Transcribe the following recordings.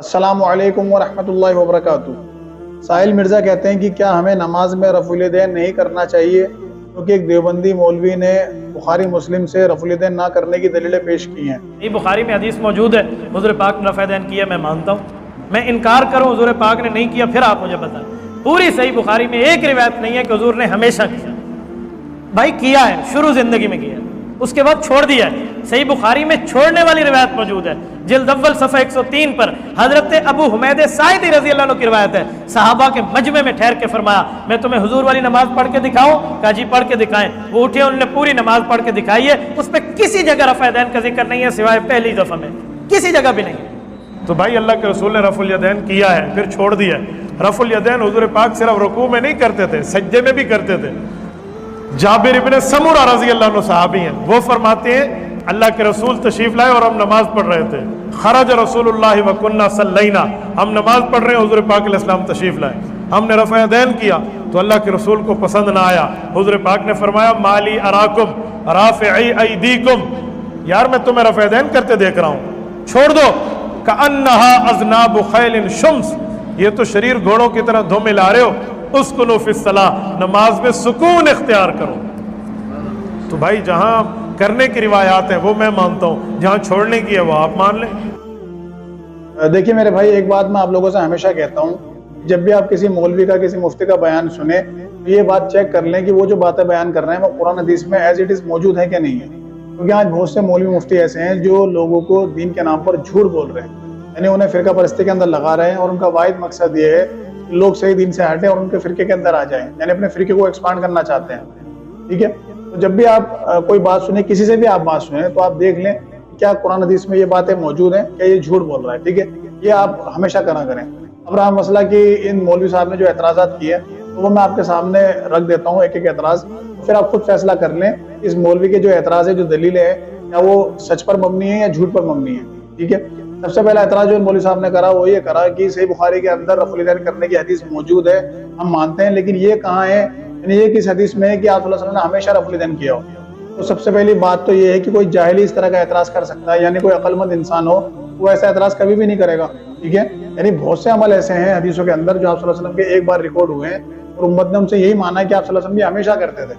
السلام علیکم ورحمۃ اللہ وبرکاتہ۔ ساحل مرزا کہتے ہیں کہ کیا ہمیں نماز میں رفع الیدین نہیں کرنا چاہیے، کیونکہ ایک دیوبندی مولوی نے بخاری مسلم سے رفع الیدین نہ کرنے کی دلیلیں پیش کی ہیں۔ یہ بخاری میں حدیث موجود ہے، حضور پاک نے رفع الیدین کیا، میں مانتا ہوں۔ میں انکار کروں حضور پاک نے نہیں کیا، پھر آپ مجھے بتائیں۔ پوری صحیح بخاری میں ایک روایت نہیں ہے کہ حضور نے ہمیشہ کیا۔ بھائی کیا ہے، شروع زندگی میں کیا ہے، اس کے بعد چھوڑ دیا ہے۔ صحیح بخاری میں چھوڑنے والی روایت موجود ہے، جلد اول صفحہ 103 پر حضرت ابو حمید ساعدی رضی اللہ عنہ کی روایت ہے۔ صحابہ کے مجمع میں ٹھہر کے فرمایا میں تمہیں حضور والی نماز پڑھ کے دکھاؤں؟ کہا جی پڑھ کے دکھائیں۔ وہ اٹھے، انہوں نے پوری نماز پڑھ کے دکھائی ہے، اس پہ کسی جگہ رفع الیدین کا ذکر نہیں ہے سوائے پہلی دفعہ میں، کسی جگہ بھی نہیں۔ تو بھائی اللہ کے رسول نے رفع الیدین کیا ہے، پھر چھوڑ دیا ہے۔ رفع الیدین حضور پاک صرف رکوع میں نہیں کرتے تھے، سجدے میں بھی کرتے تھے۔ جابر ابن سمرہ رضی اللہ عنہ صحابی ہیں، وہ فرماتے ہیں اللہ کے رسول تشریف لائے اور ہم نماز پڑھ رہے تھے، خرج رسول اللہ وکنا صلینا، ہم نماز پڑھ رہے ہیں، حضور پاک علیہ السلام تشریف لائے، ہم نے رفع الیدین کیا تو اللہ کے رسول کو پسند نہ آیا۔ حضور پاک نے فرمایا مالی اراکم رافعی ایدیکم، یار میں تمہیں رفع الیدین کرتے دیکھ رہا ہوں، چھوڑ دو۔ کأنہا اذناب خیل شمس، یہ تو شریر گھوڑوں کی طرح دھو ملا رہے ہو۔ اسکنوا فی الصلاۃ، نماز میں سکون اختیار کرو۔ تو بھائی جہاں کرنے کی روایات ہیں وہ میں مانتا ہوں، جہاں چھوڑنے کی ہے وہ آپ مان لیں۔ دیکھیے میرے بھائی، ایک بات میں آپ لوگوں سے ہمیشہ کہتا ہوں، جب بھی آپ کسی مولوی کا کسی مفتی کا بیان سنیں تو یہ بات چیک کر لیں کہ وہ جو باتیں بیان کر رہے ہیں وہ قرآن حدیث میں ایز اٹ از موجود ہے کہ نہیں ہے۔ کیونکہ آج بہت سے مولوی مفتی ایسے ہیں جو لوگوں کو دین کے نام پر جھوٹ بول رہے ہیں، یعنی انہیں فرقہ پرستی کے اندر لگا رہے ہیں، اور ان کا واحد مقصد یہ ہے کہ لوگ صحیح دین سے ہٹیں اور ان کے فرقے کے اندر آ جائیں، یعنی اپنے فرقے کو ایکسپانڈ کرنا چاہتے ہیں۔ ٹھیک ہے، تو جب بھی آپ کوئی بات سنیں، کسی سے بھی آپ بات سنیں، تو آپ دیکھ لیں کیا قرآن حدیث میں یہ باتیں موجود ہیں، کیا یہ جھوٹ بول رہا ہے۔ ٹھیک ہے، یہ آپ ہمیشہ کریں۔ اب رہا مسئلہ کہ ان مولوی صاحب نے جو اعتراضات کیے تو وہ میں آپ کے سامنے رکھ دیتا ہوں ایک ایک اعتراض، پھر آپ خود فیصلہ کر لیں اس مولوی کے جو اعتراض ہے، جو دلیلیں ہیں، کیا وہ سچ پر مبنی ہے یا جھوٹ پر مبنی ہے۔ ٹھیک ہے، سب سے پہلا اعتراض جو مولوی صاحب نے کرا وہ یہ کرا کہ صحیح بخاری کے اندر رفع الیدین کرنے کی حدیث موجود ہے، ہم مانتے ہیں، لیکن یہ کہاں ہے، یعنی یہ کس حدیث میں ہے کہ آپ صلی اللہ علیہ وسلم نے ہمیشہ رفع الیدین کیا ہو۔ تو سب سے پہلی بات تو یہ ہے کہ کوئی جاہلی اس طرح کا اعتراض کر سکتا ہے، یعنی کوئی عقل مند انسان ہو وہ ایسا اعتراض کبھی بھی نہیں کرے گا۔ ٹھیک ہے، یعنی بہت سے عمل ایسے ہیں حدیثوں کے اندر جو آپ صلی اللہ علیہ وسلم کے ایک بار ریکارڈ ہوئے ہیں اور امت نے ان سے یہی مانا ہے کہ آپ صلی اللہ علیہ وسلم یہ ہمیشہ کرتے تھے۔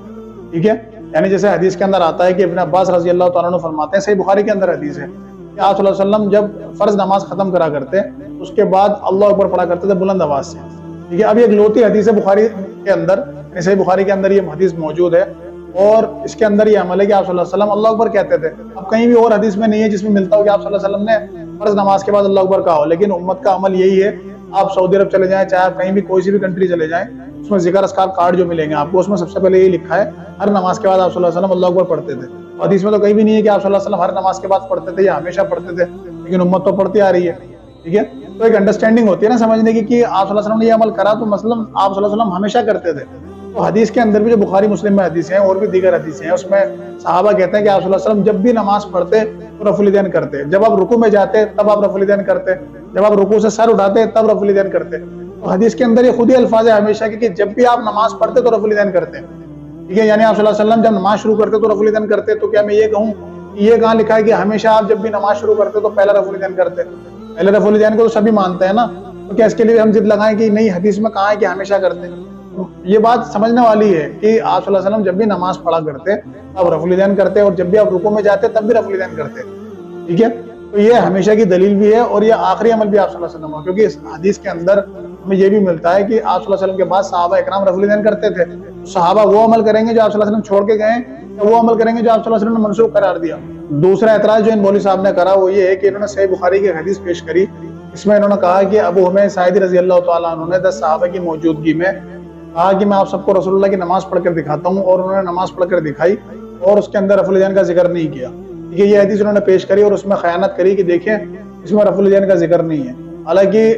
ٹھیک ہے، یعنی جیسے حدیث کے اندر آتا ہے کہ ابن عباس رضی اللہ تعالیٰ عنہ فرماتے ہیں، صحیح بخاری کے اندر حدیث ہے کہ آپ صلی اللہ علیہ وسلم جب فرض نماز ختم کرا کرتے اس کے بعد اللہ اکبر پڑھا کرتے تھے بلند آواز سے۔ ٹھیک ہے، اب یہ اکلوتی حدیث ہے بخاری کے اندر، یعنی صحیح بخاری کے اندر یہ حدیث موجود ہے اور اس کے اندر یہ عمل ہے کہ آپ صلی اللہ علیہ وسلم اللہ اکبر کہتے تھے۔ اب کہیں بھی اور حدیث میں نہیں ہے جس میں ملتا ہو کہ آپ صلی اللہ علیہ وسلم نے فرض نماز کے بعد اللہ اکبر کہا ہو، لیکن امت کا عمل یہی ہے۔ آپ سعودی عرب چلے جائیں، چاہے آپ کہیں بھی کوئی سی بھی کنٹری چلے جائیں، اس میں ذکر اذکار کارڈ جو ملیں گے آپ کو، اس میں سب سے پہلے یہی لکھا ہے ہر نماز کے بعد آپ صلی اللہ علیہ وسلم اللہ اکبر پڑھتے تھے۔ حدیث میں تو کہیں بھی نہیں ہے کہ آپ صلی اللہ علیہ وسلم ہر نماز کے بعد پڑھتے تھے یا ہمیشہ پڑھتے تھے، لیکن امت تو پڑھتی آ رہی ہے۔ ٹھیک ہے، تو ایک انڈرسٹینڈنگ ہوتی ہے نا سمجھنے کی کہ آپ صلی اللہ علیہ وسلم نے یہ عمل کرا تو مثلا آپ صلی اللہ علیہ وسلم ہمیشہ کرتے تھے۔ تو حدیث کے اندر بھی جو بخاری مسلم میں حدیث ہیں اور بھی دیگر حدیث ہیں، اس میں صحابہ کہتے ہیں کہ آپ صلی اللہ علیہ وسلم جب بھی نماز پڑھتے تو رفع الیدین کرتے، جب آپ رکوع میں جاتے تب آپ رفع الیدین کرتے، جب آپ رکوع سے سر اٹھاتے تب رفع الیدین کرتے۔ تو حدیث کے اندر یہ خود ہی الفاظ ہے ہمیشہ کہ جب بھی آپ نماز پڑھتے تو رفع الیدین کرتے۔ ٹھیک ہے، یعنی آپ صلی اللہ علیہ وسلم جب نماز شروع کرتے تو رفع الیدین کرتے، تو کیا میں یہ کہوں کہ یہ کہاں لکھا ہے کہ ہمیشہ آپ جب بھی نماز شروع کرتے تو پہلا رفع الیدین کرتے؟ پہلے رفع الیدین کو تو سبھی مانتے ہیں نا، تو کیا اس کے لیے ہم ضد لگائیں کہ نہیں حدیث میں کہاں ہے کہ ہمیشہ کرتے؟ یہ بات سمجھنے والی ہے کہ آپ صلی اللہ علیہ وسلم جب بھی نماز پڑھا کرتے تب رفع الیدین کرتے، اور جب بھی آپ رکوع میں جاتے تب بھی رفع الیدین کرتے۔ ٹھیک ہے، تو یہ ہمیشہ کی دلیل بھی ہے اور یہ آخری عمل بھی آپ صلی اللہ علیہ وسلم کا، کیونکہ اس حدیث کے اندر ہمیں یہ بھی ملتا ہے کہ آپ صلی اللہ علیہ وسلم کے بعد صحابہ اکرام رفع الیدین کرتے تھے۔ صحابہ وہ عمل کریں گے جو آپ صلی اللہ علیہ وسلم چھوڑ کے گئے یا وہ عمل کریں گے جو آپ صلی اللہ علیہ وسلم نے منسوخ قرار دیا؟ دوسرا اعتراض جو ان مولوی صاحب نے کرا وہ یہ ہے کہ انہوں نے صحیح بخاری کی حدیث پیش کری، اس میں انہوں نے کہا کہ ابو حمید ساعدی رضی اللہ تعالیٰ عنہ نے 10 صحابہ کی موجودگی میں کہا کہ میں آپ سب کو رسول اللہ کی نماز پڑھ کر دکھاتا ہوں، اور انہوں نے نماز پڑھ کر دکھائی اور اس کے اندر رفع الیدین کا ذکر نہیں کیا۔ یہ حدیث انہوں نے پیش کری اور اس میں خیانت کری کہ دیکھیں اس میں رفع الیدین کا ذکر نہیں ہے، حالانکہ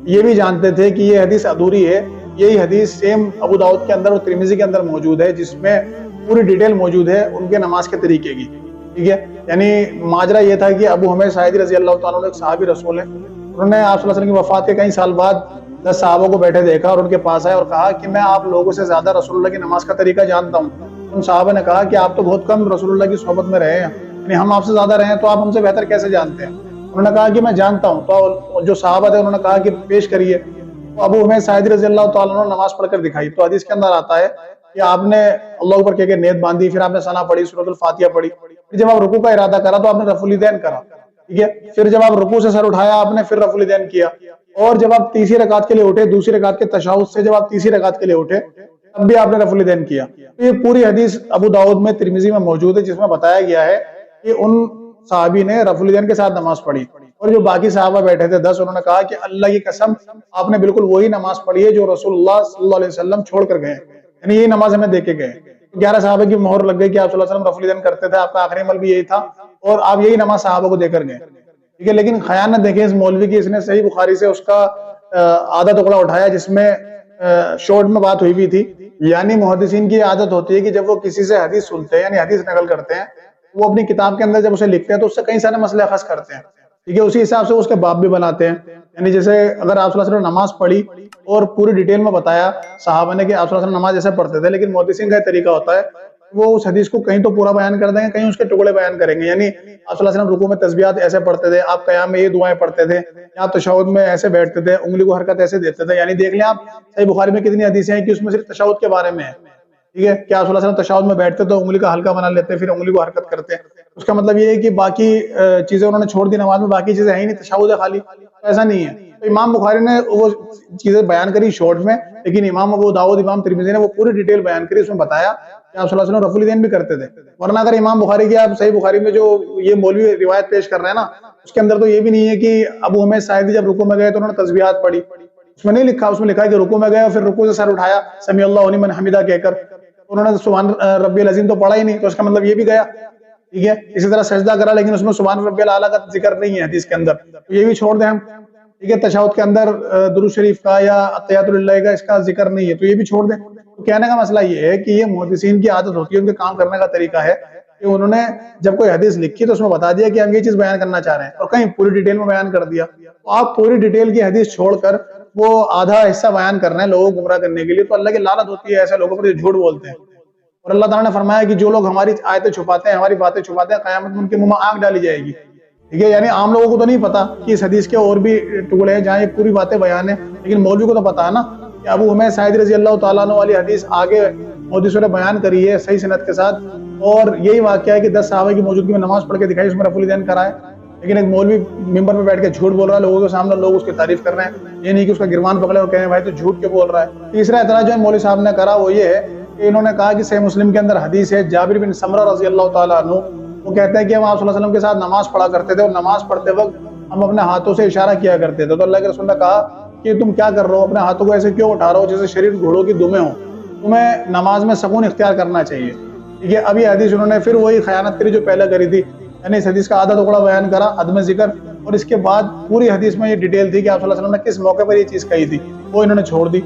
یہ بھی جانتے تھے کہ یہ حدیث ادھوری ہے۔ یہی حدیث سیم ابو داؤد کے اندر اور ترمذی کے اندر موجود ہے، جس میں پوری ڈیٹیل موجود ہے ان کے نماز کے طریقے کی۔ ٹھیک ہے، یعنی ماجرا یہ تھا کہ ابو حمید ساعدی رضی اللہ تعالیٰ عنہ ایک صحابی رسول ہیں، انہوں نے آپ صلی اللہ علیہ وسلم کی وفات کے کئی سال بعد 10 صحابوں کو بیٹھے دیکھا اور ان کے پاس آئے اور کہا کہ میں آپ لوگوں سے زیادہ رسول اللہ کی نماز کا طریقہ جانتا ہوں۔ ان صحابہ نے کہا کہ آپ تو بہت کم رسول اللہ کی صحبت میں رہے ہیں، یعنی ہم آپ سے زیادہ رہے ہیں تو آپ ہم سے بہتر کیسے جانتے ہیں؟ انہوں نے کہا کہ میں جانتا ہوں. تو جو صحابہ تھے انہوں نے کہا کہ پیش کریے. تو ابو حمید ساعدی رضی اللہ تعالیٰ عنہ نے نماز پڑھ کر دکھائی. تو حدیث کے اندر آتا ہے کہ آپ نے اللہ اکبر کہہ کے نیت باندھی, پھر آپ نے ثنا پڑھی, سورۃ الفاتحہ پڑھی, پھر جب آپ رکوع کا ارادہ کرا تو آپ نے رفع الیدین کرا, ٹھیک ہے. پھر جب آپ رکوع سے سر اٹھایا آپ نے پھر رفع الیدین کیا, اور جب آپ تیسری رکعت کے لیے اٹھے, دوسری رکعت کے تشہد سے جب آپ تیسری رکعت کے لیے اٹھے تب بھی آپ نے رفع الیدین کیا. تو یہ پوری حدیث ابو داؤد میں, ترمذی میں موجود ہے, جس میں بتایا گیا ہے کہ ان صحابی نے رفع الیدین کے ساتھ نماز پڑھی. اور جو باقی صحابہ بیٹھے تھے 10, انہوں نے کہا کہ اللہ کی قسم آپ نے بالکل وہی نماز پڑھی ہے جو رسول اللہ صلی اللہ علیہ وسلم چھوڑ کر گئے, یعنی یہی نماز ہمیں دے کے گئے. 11 صحابہ کی مہر لگ گئی کہ آپ صلی اللہ علیہ وسلم رفع الیدین کرتے تھے, آپ کا آخری عمل بھی یہی تھا, اور آپ یہی نماز صحابہ کو دے کر گئے, ٹھیک ہے. لیکن خیانت دیکھیں اس مولوی کی, اس نے صحیح بخاری سے اس کا آدھا ٹکڑا اٹھایا جس میں شارٹ میں بات ہوئی بھی تھی. یعنی محدثین کی عادت ہوتی ہے کہ جب وہ کسی سے حدیث سنتے ہیں یعنی حدیث نقل کرتے ہیں, وہ اپنی کتاب کے اندر جب اسے لکھتے ہیں تو اس سے کئی سارے مسئلے اخذ کرتے ہیں, ٹھیک ہے. اسی حساب سے اس کے باب بھی بناتے ہیں. یعنی جیسے اگر آپ صلی اللہ علیہ وسلم نماز پڑھی اور پوری ڈیٹیل میں بتایا صحابہ نے کہ آپ صلی اللہ علیہ وسلم نماز ایسے پڑھتے تھے, لیکن محدثین کا طریقہ ہوتا ہے وہ اس حدیث کو کہیں تو پورا بیان کر دیں گے, کہیں اس کے ٹکڑے بیان کریں گے. یعنی آپ صلی اللہ علیہ وسلم رکوع میں تسبیحات ایسے پڑھتے تھے, آپ قیام میں یہ دعائیں پڑھتے تھے, یا آپ تشہد میں ایسے بیٹھتے تھے, انگلی کو حرکت ایسے دیتے تھے. یعنی دیکھ لیں آپ صحیح بخاری میں کتنی حدیثیں ہیں کہ اس میں صرف تشہد کے بارے میں ہے, ٹھیک ہے. کہ آپ صلی اللہ علیہ وسلم تشہد میں بیٹھتے تو انگلی کا حلقہ بنا لیتے, پھر انگلی کو حرکت کرتے. اس کا مطلب یہ ہے کہ باقی چیزیں انہوں نے چھوڑ دی نماز میں, باقی چیزیں ہیں ہی نہیں, تشہد ہے خالی, ایسا نہیں ہے. تو امام بخاری نے وہ چیزیں بیان کری شارٹ میں, لیکن امام ابو داؤد, امام ترمذی نے وہ پوری ڈیٹیل بیان کری, اس میں بتایا کہ آپ صلی اللہ علیہ وسلم رفع الیدین بھی کرتے تھے. ورنہ اگر امام بخاری کی آپ صحیح بخاری میں جو یہ مولوی روایت پیش کر رہے ہیں نا, اس کے اندر تو یہ بھی نہیں ہے کہ ابو حمید ساعدی جب رکوع میں گئے تو انہوں نے تسبیحات پڑھی, اس میں نہیں لکھا. اس میں لکھا ہے کہ رکوع میں گئے اور پھر رکوع سے سر اٹھایا سمیع اللہ لمن حمدہ کہہ کر, انہوں نے سبحان ربی العظیم تو پڑھا ہی نہیں, تو اس کا مطلب یہ بھی گیا, ٹھیک ہے. اسی طرح سجدہ کرا, لیکن اس میں سبحان ربی الاعلیٰ کا ذکر نہیں ہے حدیث کے اندر, تو یہ بھی چھوڑ دیں ہم, ٹھیک ہے. تشہد کے اندر درود شریف کا یا اتحیات للہ کا اس کا ذکر نہیں ہے, تو یہ بھی چھوڑ دیں. تو کہنے کا مسئلہ یہ ہے کہ یہ محدثین کی عادت ہوتی ہے, ان کے کام کرنے کا طریقہ ہے کہ انہوں نے جب کوئی حدیث لکھی تو اس میں بتا دیا کہ ہم یہ چیز بیان کرنا چاہ رہے ہیں, اور کہیں پوری ڈیٹیل میں بیان کر دیا. تو آپ پوری ڈیٹیل کی حدیث چھوڑ کر وہ آدھا حصہ بیان کر رہے ہیں لوگوں کو گمراہ کرنے کے لیے, تو اللہ کی لعنت ہوتی ہے ایسے لوگوں پر جو جھوٹ بولتے ہیں. اور اللہ تعالیٰ نے فرمایا کہ جو لوگ ہماری آیتیں چھپاتے ہیں, ہماری باتیں چھپاتے ہیں, قیامت میں ان کے منہ میں آگ ڈالی جائے گی, ٹھیک ہے. یعنی عام لوگوں کو تو نہیں پتا کہ اس حدیث کے اور بھی ٹکڑے ہیں جہاں یہ پوری باتیں بیان ہیں, لیکن مولوی کو تو پتا ہے نا کہ ابو حمید ساعدی رضی اللہ تعالیٰ عنہ والی حدیث آگے محدثوں نے بیان کری ہے صحیح سند کے ساتھ, اور یہی واقعہ ہے کہ 10 صحابہ کی موجودگی میں نماز پڑھ کے دکھائی, اس میں رفع الیدین کرائے, لیکن ایک مولوی ممبر میں بیٹھ کے جھوٹ بول رہا ہے لوگوں کے سامنے, لوگ اس کی تعریف کر رہے ہیں, یہ نہیں کہ اس کا گرمان پکڑے اور کہیں بھائی تو جھوٹ کے بول رہا ہے. تیسرا اعتراض جو مولوی صاحب نے کرا وہ یہ ہے کہ انہوں نے کہا کہ صحیح مسلم کے اندر حدیث ہے جابر بن سمرہ رضی اللہ تعالیٰ عنہ, وہ کہتے ہیں کہ ہم آپ صلی اللہ علیہ وسلم کے ساتھ نماز پڑھا کرتے تھے, اور نماز پڑھتے وقت ہم اپنے ہاتھوں سے اشارہ کیا کرتے تھے. تو اللہ کے رسول نے کہا کہ تم کیا کر رہے ہو, اپنے ہاتھوں کو ایسے کیوں اٹھا رہے ہو جیسے شریر گھوڑوں کی دمیں ہوں, تمہیں نماز میں سکون اختیار کرنا چاہیے, ٹھیک ہے. اب یہ حدیث انہوں نے پھر وہی خیانت کری جو پہلے کری تھی, یعنی اس حدیث کا آدھا ٹکڑا بیان کرا عدم ذکر, اور اس کے بعد پوری حدیث میں یہ ڈیٹیل تھی کہ آپ صلی اللہ علیہ وسلم نے کس موقع پر یہ چیز کہی تھی, وہ انہوں نے چھوڑ دی,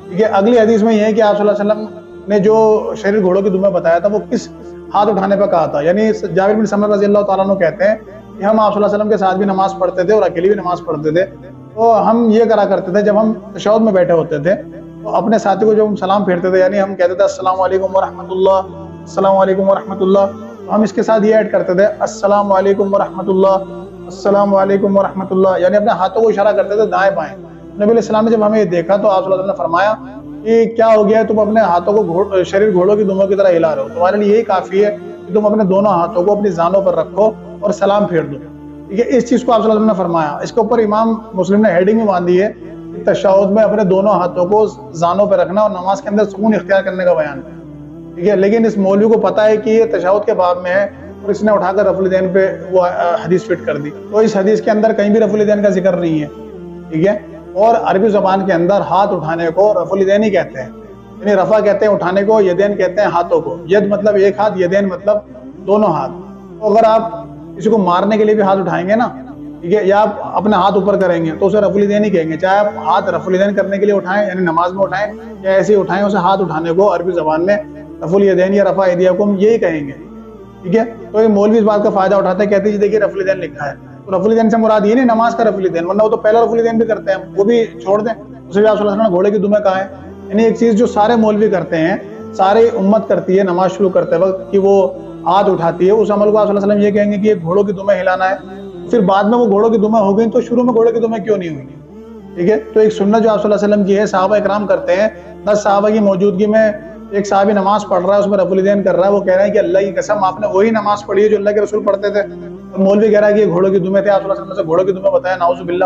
ٹھیک ہے. اگلی حدیث میں یہ ہے کہ آپ صلی اللہ علیہ وسلم نے جو شریر گھوڑوں کی دمیں بتایا تھا وہ کس ہاتھ اٹھانے پہ کہا تھا. یعنی جابر بن سمرہ رضی اللہ تعالیٰ عنہ کہتے ہیں کہ ہم آپ صلی اللہ علیہ وسلم کے ساتھ بھی نماز پڑھتے تھے اور اکیلی بھی نماز پڑھتے تھے, تو ہم یہ کرا کرتے تھے جب ہم تشہد میں بیٹھے ہوتے تھے تو اپنے ساتھی کو جب ہم سلام پھیرتے تھے, یعنی ہم کہتے تھے السلام علیکم ورحمۃ اللہ, السلام علیکم ورحمۃ اللہ, تو ہم اس کے ساتھ یہ ایڈ کرتے تھے السلام علیکم ورحمۃ اللہ, السلام علیکم ورحمۃ اللہ, یعنی اپنے ہاتھوں کو اشارہ کرتے تھے دائیں بائیں. نبی علیہ السلام نے جب ہمیں یہ دیکھا تو آپ صلی اللہ علیہ وسلم نے فرمایا کہ کیا ہو گیا ہے, تم اپنے ہاتھوں کو شریر گھوڑوں کی دموں کی طرح ہلا رہے ہو, تمہارے لیے یہی کافی ہے کہ تم اپنے دونوں ہاتھوں کو اپنی زانوں پر رکھو اور سلام پھیر دو, ٹھیک ہے. اس چیز کو آپ صلی اللہ علیہ وسلم نے فرمایا. اس کے اوپر امام مسلم نے ہیڈنگ بھی باندھی ہے کہ تشہد میں اپنے دونوں ہاتھوں کو زانوں پہ رکھنا اور نماز کے اندر سکون اختیار کرنے کا بیان ہے, ٹھیک ہے. لیکن اس مولوی کو پتا ہے کہ یہ تشہد کے باب میں ہے اور اس نے اٹھا کر رفع الیدین پہ وہ حدیث فٹ کر دی. تو اس حدیث کے اندر کہیں بھی رفع الیدین کا ذکر نہیں ہے, ٹھیک ہے. اور عربی زبان کے اندر ہاتھ اٹھانے کو رفع الیدین ہی کہتے ہیں, یعنی رفع کہتے ہیں اٹھانے کو, یدین کہتے ہیں ہاتھوں کو. ید مطلب ایک ہاتھ, یدین مطلب دونوں ہاتھ. تو اگر آپ کسی کو مارنے کے لیے بھی ہاتھ اٹھائیں گے نا, ٹھیک ہے, یا آپ اپنے ہاتھ اوپر کریں گے تو اسے رفع الیدین ہی کہیں گے, چاہے آپ ہاتھ رفع الیدین کرنے کے لیے اٹھائیں یعنی نماز میں اٹھائیں یا ایسے ہی اٹھائیں, اسے ہاتھ اٹھانے کو عربی زبان میں رفع الیدین یا رفع ایدیکم یہی کہیں گے, ٹھیک ہے. تو یہ مولوی اس بات کا فائدہ اٹھاتے ہیں, کہتے ہیں جی دیکھیے رفع الیدین لکھا ہے, تو رفع الیدین سے مراد یہ نہیں نماز کا رفع الیدین, ورنہ وہ تو پہلا رفع الیدین بھی کرتے ہیں, وہ بھی چھوڑ دیں, اسے بھی آپ صلی اللہ علیہ وسلم نے گھوڑے کی دمیں کہا ہے. یعنی ایک چیز جو سارے مولوی کرتے ہیں, ساری امت کرتی ہے نماز شروع کرتے وقت کہ وہ ہاتھ اٹھاتی ہے, اس عمل کو آپ صلی اللہ علیہ وسلم یہ کہیں گے کہ یہ گھوڑوں کی دمیں ہلانا ہے, پھر بعد میں وہ گھوڑوں کی دمیں ہو گئیں تو شروع میں گھوڑے کی دمیں کیوں نہیں ہوئی؟ ٹھیک ہے، تو ایک سنت جو آپ صلی اللہ علیہ وسلم کی ہے، صحابہ اکرام کرتے ہیں، 10 صحابہ کی موجودگی میں ایک صحابی نماز پڑھ رہا ہے، اس میں رفع الیدین کر رہا ہے، وہ کہہ رہے ہیں کہ اللہ کی قسم آپ نے وہی نماز پڑھی ہے جو اللہ کے رسول پڑھتے تھے، اور مولوی کہہ رہا ہے کہ یہ گھوڑوں کی دمیں تھے، آپ صلی اللہ علیہ وسلم سے گھوڑوں کی دمیں بتایا، نعوذ باللہ.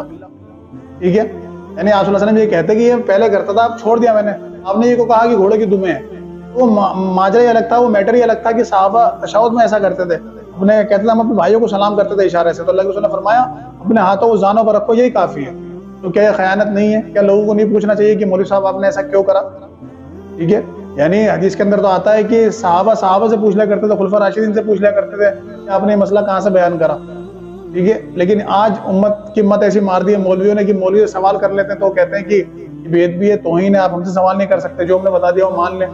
ٹھیک ہے، یعنی آپ صلی اللہ علیہ وسلم یہ کہتے کہ یہ پہلے کرتا تھا، اب چھوڑ دیا میں نے، آپ نے یہ کو کہا کہ گھوڑوں کی دمیں ہیں. وہ ماجرا ہی الگ تھا، وہ میٹر ہی الگ تھا کہ صحابہ تشہد میں ایسا کرتے تھے، اپنے کہتے تھے ہم اپنے بھائیوں کو سلام کرتے تھے اشارے سے، تو اللہ کے رسول نے فرمایا اپنے ہاتھوں کو زانوں پر رکھو، یہی کافی ہے. تو کیا یہ خیانت نہیں ہے؟ کیا لوگوں کو نہیں پوچھنا چاہیے کہ مولوی صاحب آپ نے ایسا کیوں کرا؟ ٹھیک ہے، یعنی حدیث کے اندر تو آتا ہے کہ صحابہ سے پوچھ لیا کرتے تھے، خلفاء راشدین سے پوچھ لیا کرتے تھے کہ آپ نے یہ مسئلہ کہاں سے بیان کرا. ٹھیک ہے، لیکن آج امت کی مت ایسی مار دی ہے مولویوں نے کہ مولوی سے سوال کر لیتے ہیں تو کہتے ہیں کہ بید بھی ہے، توہین ہے، آپ ہم سے سوال نہیں کر سکتے، جو ہم نے بتا دیا وہ مان لیں.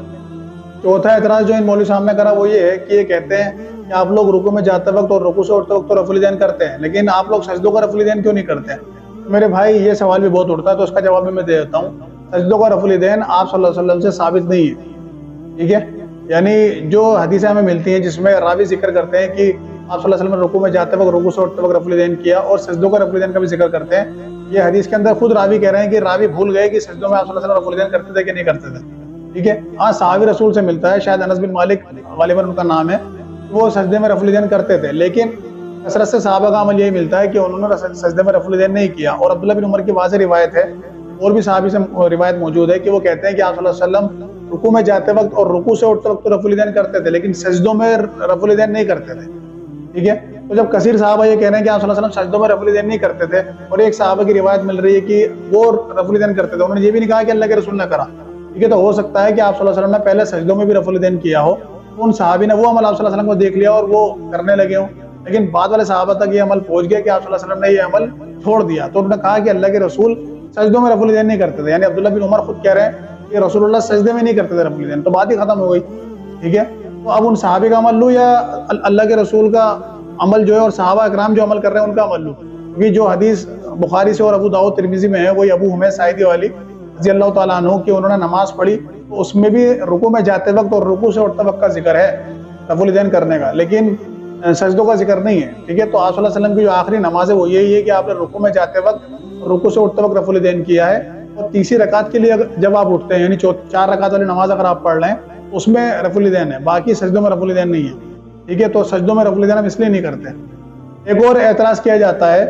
چوتھا اعتراض جو ان مولوی صاحب نے کرا وہ یہ ہے کہ یہ کہتے ہیں کہ آپ لوگ رکوع میں جاتے وقت اور رکوع سے اٹھتے وقت تو رفع الیدین کرتے ہیں، لیکن آپ لوگ سجدوں کا رفع الیدین کیوں نہیں کرتے ہیں؟ میرے بھائی یہ سوال بھی بہت اٹھتا ہے، تو اس کا جواب بھی میں دے دیتا ہوں. سجدوں کا رفع الیدین آپ صلی اللہ علیہ وسلم سے ثابت نہیں ہے. ٹھیک ہے، یعنی جو حدیثیں ہمیں ملتی ہیں جس میں راوی ذکر کرتے ہیں کہ آپ صلی اللہ علیہ وسلم نے رکوع میں جاتے وقت رکوع سے اٹھتے وقت رفع الیدین کیا اور سجدوں کا رفع الیدین کا بھی ذکر کرتے ہیں، یہ حدیث کے اندر خود راوی کہہ رہے ہیں کہ راوی بھول گئے کہ سجدوں میں آپ صلی اللہ علیہ وسلم رفع الیدین کرتے تھے کہ نہیں کرتے تھے. ٹھیک ہے، ہاں صحابی رسول سے ملتا ہے، شاید انس بن مالک غالباً ان کا نام ہے، وہ سجدے میں رفع الیدین کرتے تھے، لیکن کثرت سے صحابہ کا عمل یہی ملتا ہے کہ انہوں نے سجدے میں رفع الیدین نہیں کیا. اور عبداللہ بن عمر کی واضح روایت ہے، اور بھی صحابی سے روایت موجود ہے کہ وہ کہتے ہیں کہ آپ صلی اللہ علیہ وسلم رکوع میں جاتے وقت اور رکوع سے اٹھتے وقت تو رفع الیدین کرتے تھے، لیکن سجدوں میں رفع الیدین نہیں کرتے تھے. ٹھیک ہے، تو جب کثیر صحابہ یہ کہہ رہے ہیں کہ آپ صلی اللہ علیہ وسلم سجدوں میں رفع الیدین نہیں کرتے تھے، اور ایک صحابہ کی روایت مل رہی ہے کہ وہ رفع الیدین کرتے تھے، انہوں نے یہ بھی نہیں کہا کہ اللہ کے رسول نے کرا. ٹھیک ہے، تو ہو سکتا ہے کہ آپ صلی اللہ علیہ وسلم نے پہلے سجدوں میں بھی رفع الیدین کیا ہو، ان صحابی نے وہ عمل آپ صلی اللہ علیہ وسلم کو دیکھ لیا اور وہ کرنے لگے ہوں، لیکن بعد والے صحابہ تک یہ عمل پہنچ گیا کہ آپ صلی اللہ علیہ وسلم نے یہ عمل چھوڑ دیا، تو انہوں نے کہا کہ اللہ کے رسول سجدوں میں رفع الیدین نہیں کرتے تھے. یعنی عبداللہ بن عمر خود کہہ رہے ہیں کہ رسول اللہ سجدے میں نہیں کرتے تھے رفع الیدین، تو بات ہی ختم ہو گئی. ٹھیک ہے، تو اب ان صحابی کا عمل لو یا اللہ کے رسول کا عمل جو ہے اور صحابہ اکرام جو عمل کر رہے ہیں ان کا عمل لو؟ کیونکہ جو حدیث بخاری سے اور ابو داؤد ترمذی میں ہے وہی ابو حمید ساعدی والی رضی اللہ تعالیٰ عنہ کہ انہوں نے نماز پڑھی، تو اس میں بھی رکوع میں جاتے وقت اور رکوع سے اٹھتے وقت کا ذکر ہے رفع الیدین کرنے کا، لیکن سجدوں کا ذکر نہیں ہے. ٹھیک ہے، تو آپ صلی اللہ علیہ وسلم کی جو آخری نماز ہے وہ یہی ہے کہ آپ نے رکوع میں جاتے وقت رکوع سے اٹھتے وقت رفع الیدین کیا ہے، اور تیسری رکعت کے لیے جب آپ اٹھتے ہیں یعنی 4 رکعت والی نماز اگر آپ پڑھ رہے ہیں اس میں رفع الیدین ہے، باقی سجدوں میں رفع الیدین نہیں ہے. ٹھیک ہے، تو سجدوں میں رفع الیدین ہم اس لیے نہیں کرتے. ایک اور اعتراض کیا جاتا ہے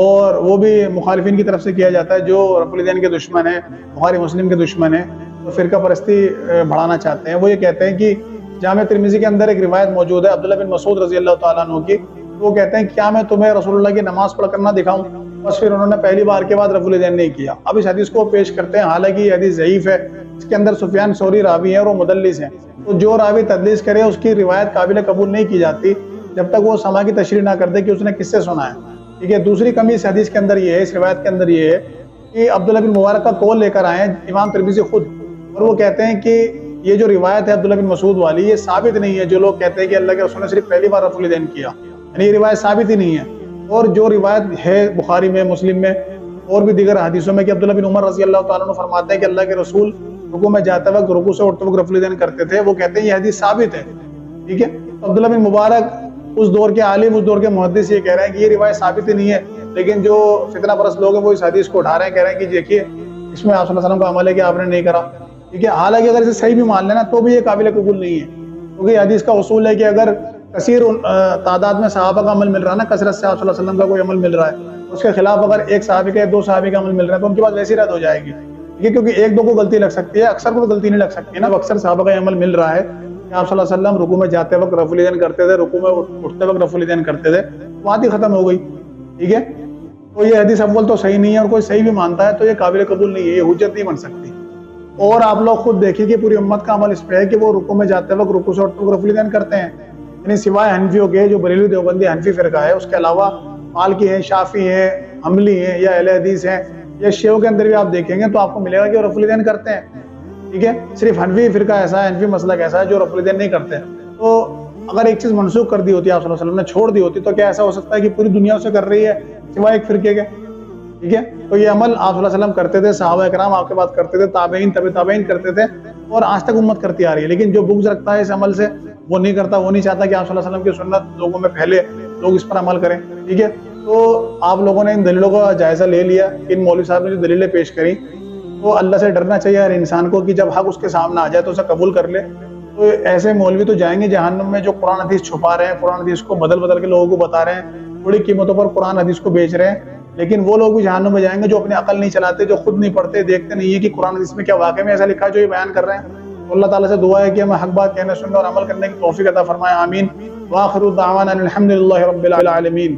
اور وہ بھی مخالفین کی طرف سے کیا جاتا ہے جو رفع الیدین کے دشمن ہیں، بخاری مسلم کے دشمن ہیں، تو فرقہ پرستی بڑھانا چاہتے ہیں. وہ یہ کہتے ہیں کہ جامع ترمذی کے اندر ایک روایت موجود ہے عبداللہ بن مسعود رضی اللہ تعالیٰ عنہ کی، وہ کہتے ہیں کیا میں تمہیں رسول اللہ کی نماز پڑھ کر نہ دکھاؤں؟ بس پھر انہوں نے پہلی بار کے بعد رفع الیدین نہیں کیا. اب اس حدیث کو پیش کرتے ہیں، حالانکہ یہ حدیث ضعیف ہے، اس کے اندر سفیان ثوری راوی ہیں اور وہ مدلس ہیں، تو جو راوی تدلیس کرے اس کی روایت قابل قبول نہیں کی جاتی جب تک وہ سما کی تشریح نہ کر دے کہ اس نے کس سے سنا ہے. ٹھیک ہے، دوسری کمی اس حدیث کے اندر یہ ہے، اس روایت کے اندر یہ ہے کہ عبداللہ بن مبارک کا قول لے کر آئے ہیں امام ترمذی خود، اور وہ کہتے ہیں کہ یہ جو روایت ہے عبداللہ بن مسعود والی یہ ثابت نہیں ہے. جو لوگ کہتے ہیں کہ اللہ کے رسول نے صرف پہلی بار رفع الیدین کیا، یعنی یہ روایت ثابت ہی نہیں ہے. اور جو روایت ہے بخاری میں، مسلم میں اور بھی دیگر حدیثوں میں کہ عبداللہ بن عمر رضی اللہ تعالیٰ عنہ فرماتے ہیں کہ اللہ کے رسول رکوع میں جاتے وقت رکوع سے اٹھتے وقت رفع الیدین کرتے تھے، وہ کہتے ہیں یہ حدیث ثابت ہے. ٹھیک ہے، عبداللہ بن مبارک اس دور کے عالم، اس دور کے محدث یہ کہہ رہے ہیں کہ یہ روایت ثابت ہی نہیں ہے، لیکن جو فتنہ پرست لوگ ہیں وہ اس حدیث کو اٹھا رہے ہیں، کہہ رہے ہیں کہ دیکھیے اس میں آپ صلی اللہ علیہ وسلم کا عمل ہے کہ آپ نے نہیں کرا. ٹھیک ہے، حالانکہ اگر اسے صحیح بھی مان لینا تو بھی یہ قابل قبول نہیں ہے، کیونکہ حدیث کا اصول ہے کہ اگر کثیر تعداد میں صحابہ کا عمل مل رہا ہے نا، کثرت سے آپ صلی اللہ علیہ وسلم کا کوئی عمل مل رہا ہے، اس کے خلاف اگر ایک صحابی کا 2 صحابی کا عمل مل رہا ہے تو ان کی بات ویسی رد ہو جائے گی. ٹھیک ہے، کیونکہ 1-2 کو غلطی لگ سکتی ہے، اکثر کو غلطی نہیں لگ سکتی نا. اکثر صحابہ کا عمل مل رہا ہے کہ آپ صلی اللہ علیہ وسلم رکوع میں جاتے وقت رفع الیدین کرتے تھے، رکوع میں اٹھتے وقت رفع الیدین کرتے تھے، بات ہی ختم ہو گئی. ٹھیک ہے، تو یہ حدیث اول تو صحیح نہیں ہے، اور کوئی صحیح بھی مانتا ہے تو یہ قابل قبول نہیں ہے، یہ حجت نہیں بن سکتی. اور آپ لوگ خود دیکھیے کہ پوری امت کا عمل اس پہ ہے کہ وہ رکوع میں جاتے وقت رکوع سے اٹھتے وقت رفع الیدین کرتے ہیں، یعنی سوائے حنفیوں کے جو بریلوی دیوبندی حنفی فرقہ ہے، اس کے علاوہ مالکی ہیں، شافعی ہیں، حنبلی ہیں یا اہل حدیث ہیں، یا شیعوں کے اندر بھی آپ دیکھیں گے تو آپ کو ملے گا کہ وہ رفع الیدین کرتے ہیں. ٹھیک ہے، صرف حنفی فرقہ ایسا ہے، حنفی مسلک ایسا ہے جو رفع الیدین نہیں کرتے. تو اگر ایک چیز منسوخ کر دی ہوتی ہے آپ صلی اللہ علیہ وسلم نے چھوڑ دی ہوتی تو کیا ایسا ہو سکتا ہے کہ پوری دنیا اسے کر رہی ہے سوائے ایک فرقے کے؟ ٹھیک ہے، تو یہ عمل آپ صلی اللہ علیہ وسلم کرتے تھے، صحابہ کرام آپ کے بعد کرتے تھے، تابعین تبع تابعین کرتے تھے، اور آج تک امت کرتی آ رہی ہے. لیکن جو بغض رکھتا ہے اس عمل سے وہ نہیں کرتا، وہ نہیں چاہتا کہ آپ صلی اللہ علیہ وسلم کی سنت لوگوں میں پھیلے، لوگ اس پر عمل کریں. ٹھیک ہے، تو آپ لوگوں نے ان دلیلوں کا جائزہ لے لیا کہ ان مولوی صاحب نے جو دلیلیں پیش کریں، تو اللہ سے ڈرنا چاہیے ہر انسان کو کہ جب حق اس کے سامنے آ جائے تو اسے قبول کر لے۔ تو ایسے مولوی تو جائیں گے جہنم میں جو قرآن حدیث چھپا رہے ہیں، قرآن حدیث کو بدل کے لوگوں کو بتا رہے ہیں، تھوڑی قیمتوں پر قرآن حدیث کو بیچ رہے ہیں، لیکن وہ لوگ بھی جہنم میں جائیں گے جو اپنی عقل نہیں چلاتے، جو خود نہیں پڑھتے، دیکھتے نہیں ہے کہ قرآن حدیث میں کیا واقعہ میں ایسا لکھا ہے جو یہ بیان کر رہے ہیں۔ تو اللہ تعالیٰ سے دعا ہے کہ ہمیں حق بات کہنے، سننے اور عمل کرنے کی توفیق عطا فرمائے، آمین۔ وآخر دعوانا الحمد للہ رب العالمین۔